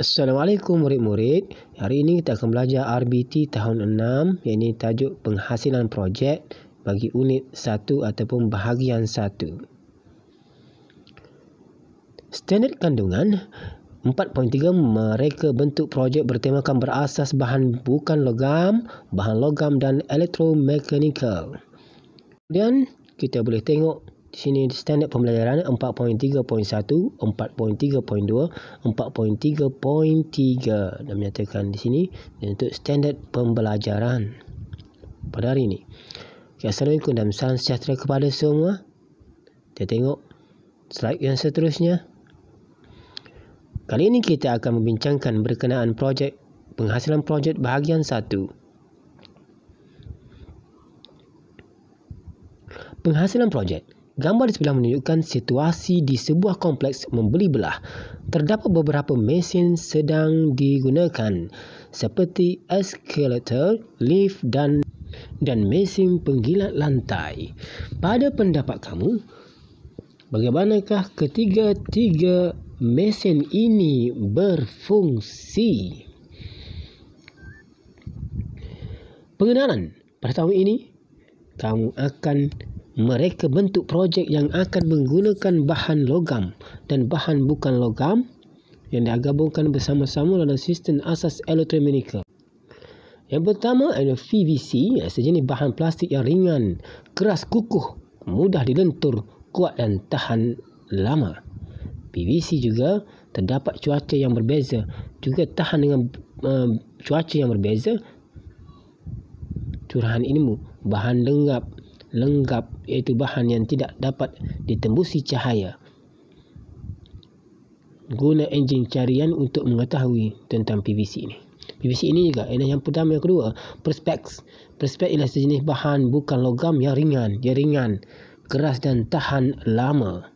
Assalamualaikum murid-murid. Hari ini kita akan belajar RBT tahun 6, iaitu tajuk penghasilan projek bagi unit 1 ataupun bahagian 1. Standard kandungan 4.3, mereka bentuk projek bertemakan berasas bahan bukan logam, bahan logam dan elektromekanikal. Kemudian kita boleh tengok di sini standard pembelajaran 4.3.1, 4.3.2, 4.3.3 dan menyatakan di sini untuk standard pembelajaran pada hari ini. Assalamualaikum dan salam sejahtera kepada semua. Kita tengok slide yang seterusnya. Kali ini kita akan membincangkan berkenaan projek penghasilan projek bahagian 1. Penghasilan projek. Gambar di sebelah menunjukkan situasi di sebuah kompleks membeli belah. Terdapat beberapa mesin sedang digunakan seperti eskalator, lift dan mesin penggilat lantai. Pada pendapat kamu, bagaimanakah ketiga-tiga mesin ini berfungsi? Pengenalan. Pada tahun ini, kamu akan mereka bentuk projek yang akan menggunakan bahan logam dan bahan bukan logam yang digabungkan bersama-sama dalam sistem asas elektromekanikal. Yang pertama adalah PVC, sejenis bahan plastik yang ringan, keras, kukuh, mudah dilentur, kuat dan tahan lama. PVC juga terdapat cuaca yang berbeza, juga tahan dengan cuaca yang berbeza. Curahan ilmu, bahan lenggap iaitu bahan yang tidak dapat ditembusi cahaya. Guna enjin carian untuk mengetahui tentang PVC ini. PVC ini juga yang pertama. Yang kedua, perspex. Perspex ialah sejenis bahan bukan logam yang ringan. Dia ringan, keras dan tahan lama.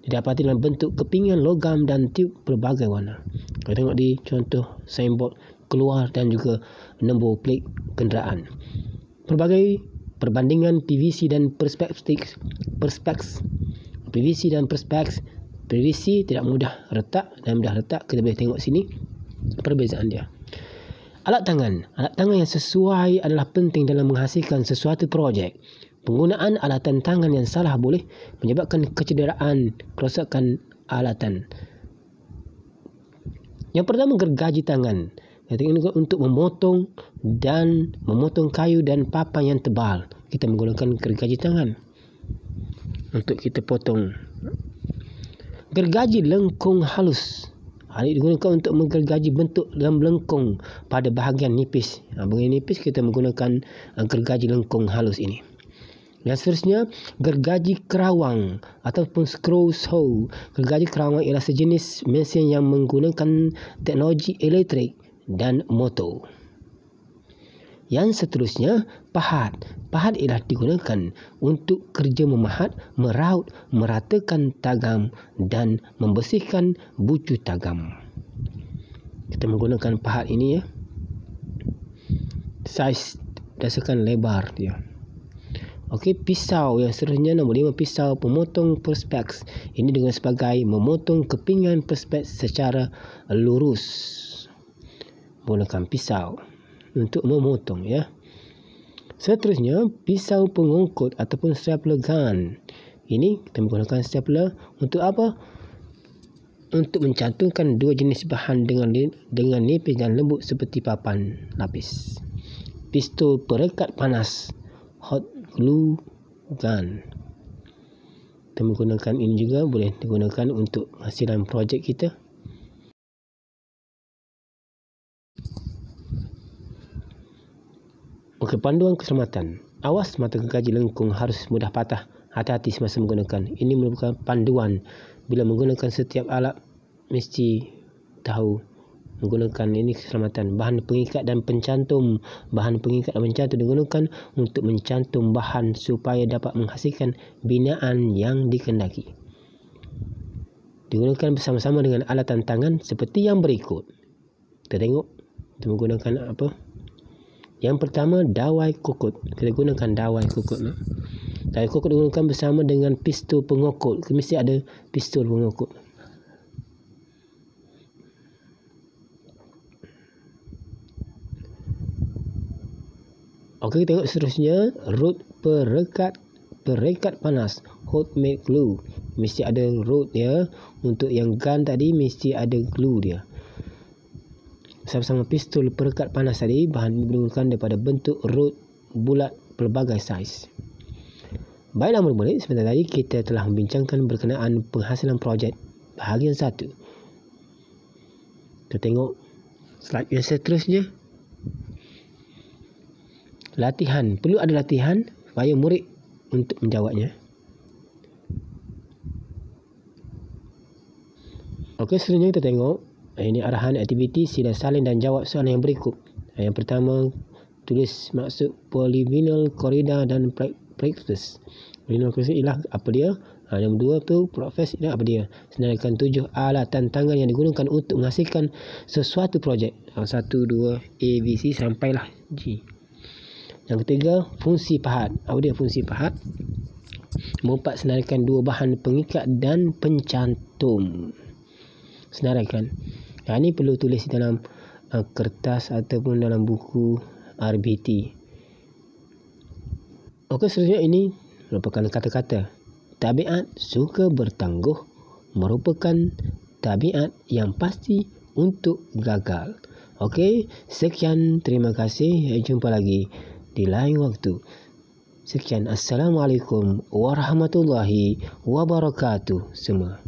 Didapati dalam bentuk kepingan logam dan tiub berbagai warna. Kita tengok di contoh signboard keluar dan juga nombor plate kenderaan. Berbagai perbandingan PVC dan perspex. PVC dan perspex. PVC tidak mudah retak dan mudah retak. Kita boleh tengok sini perbezaan dia. Alat tangan. Alat tangan yang sesuai adalah penting dalam menghasilkan sesuatu projek. Penggunaan alatan tangan yang salah boleh menyebabkan kecederaan, kerosakan alatan. Yang pertama, gergaji tangan. Untuk memotong kayu dan papan yang tebal, kita menggunakan gergaji tangan untuk kita potong. Gergaji lengkung halus. Hal ini digunakan untuk menggergaji bentuk dalam lengkung pada bahagian nipis. Bahagian nipis kita menggunakan gergaji lengkung halus ini. Yang seterusnya, gergaji kerawang ataupun screw saw. Gergaji kerawang ialah sejenis mesin yang menggunakan teknologi elektrik dan motor. Yang seterusnya, pahat. Pahat ialah digunakan untuk kerja memahat, meraut, meratakan tagam dan membersihkan bucu tagam. Kita menggunakan pahat ini ya. Saiz berdasarkan lebar dia. Okey, pisau yang seterusnya nombor 5, pisau pemotong perspex. Ini dengan sebagai memotong kepingan perspex secara lurus. Menggunakan pisau untuk memotong ya. Seterusnya, pisau pengungkut ataupun stapler gun. Ini kita menggunakan stapler untuk apa? Untuk mencantumkan dua jenis bahan dengan nipis dan lembut seperti papan lapis. Pistol perekat panas, hot glue gun. Kita menggunakan ini juga boleh digunakan untuk hasilan projek kita. Okey, panduan keselamatan. Awas mata gergaji lengkung harus mudah patah. Hati-hati semasa menggunakan. Ini merupakan panduan. Bila menggunakan setiap alat, mesti tahu menggunakan ini keselamatan. Bahan pengikat dan pencantum. Bahan pengikat dan pencantum digunakan untuk mencantum bahan supaya dapat menghasilkan binaan yang dikendaki. Digunakan bersama-sama dengan alatan tangan seperti yang berikut. Kita tengok. Kita menggunakan apa? Yang pertama, dawai kukut. Kita gunakan dawai kukut. Dawai kukut digunakan bersama dengan pistol pengokut. Mesti ada pistol pengokut. Okey, tengok seterusnya. Rod perekat panas. Hot made glue. Mesti ada rod dia. Untuk yang gun tadi mesti ada glue dia. Sama-sama pistol perekat panas tadi, bahan digunakan daripada bentuk rod bulat pelbagai saiz. Baiklah murid-murid, sebentar tadi kita telah membincangkan berkenaan penghasilan projek bahagian 1. Kita tengok slide yang seterusnya. Latihan. Perlu ada latihan supaya murid untuk menjawabnya. Okey, seterusnya kita tengok. Ini arahan aktiviti, sila salin dan jawab soalan yang berikut. Yang pertama, tulis maksud polynomial corrida dan breakfast. Polynomial corrida ialah apa dia? Yang kedua tu breakfast ialah apa dia? Senaraikan 7 alatan tangan yang digunakan untuk menghasilkan sesuatu projek. 1, 2, A, B, C sampailah G. Yang ketiga, fungsi pahat. Apa dia fungsi pahat? 4, senaraikan 2 bahan pengikat dan pencantum. Senaraikan. Yang ini perlu tulis dalam kertas ataupun dalam buku RBT. Okey, seterusnya ini merupakan kata-kata. Tabiat suka bertangguh merupakan tabiat yang pasti untuk gagal. Okey, sekian, terima kasih. Jumpa lagi di lain waktu. Sekian, Assalamualaikum warahmatullahi wabarakatuh semua.